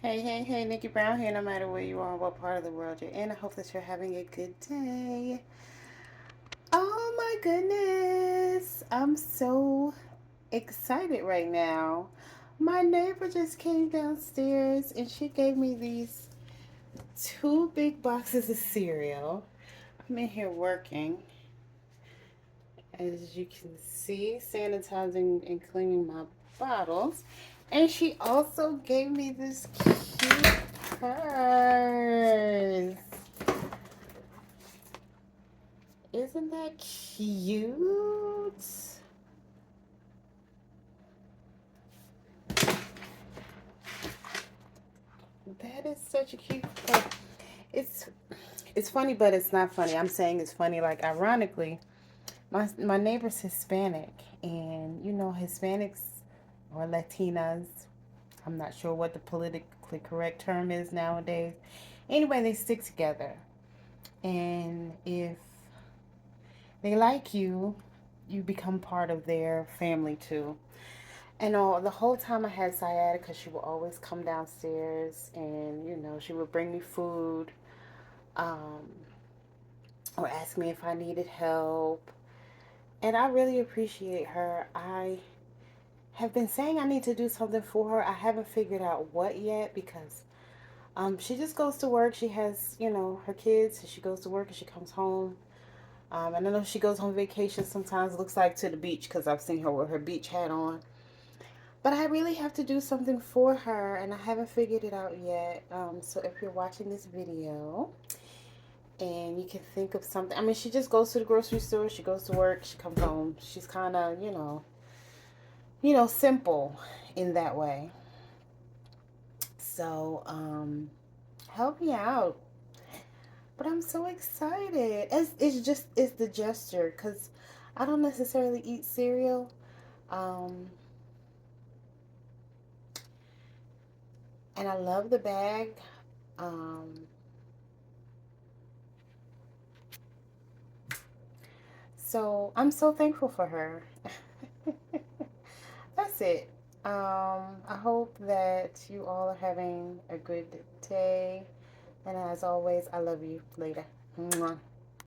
Hey, Nikki Brown here. No matter where you are, what part of the world you're in, I hope that you're having a good day. Oh my goodness, I'm so excited right now. My neighbor just came downstairs and she gave me these two big boxes of cereal. I'm in here working, as you can see, sanitizing and cleaning my bottles. And she also gave me this cute purse. Isn't that cute? That is such a cute purse. It's it's funny, but it's not funny. I'm saying it's funny, like ironically, my neighbor's Hispanic, and Hispanics or Latinas. I'm not sure what the politically correct term is nowadays. Anyway, they stick together, and if they like you, you become part of their family too. And the whole time I had sciatica, she would always come downstairs and, she would bring me food, um, or ask me if I needed help. And I really appreciate her. I have been saying I need to do something for her. I haven't figured out what yet because she just goes to work. She has, her kids, and she goes to work and she comes home. And I know she goes on vacation sometimes, looks like to the beach because I've seen her with her beach hat on. But I really have to do something for her, and I haven't figured it out yet. So if you're watching this video and you can think of something, I mean, she just goes to the grocery store, she goes to work, she comes home. She's kind of, simple in that way. So, help me out. But I'm so excited. It's the gesture because I don't necessarily eat cereal. Um, and I love the bag. Um, So I'm so thankful for her. That's it. I hope that you all are having a good day. And as always, I love you. Later. Mwah.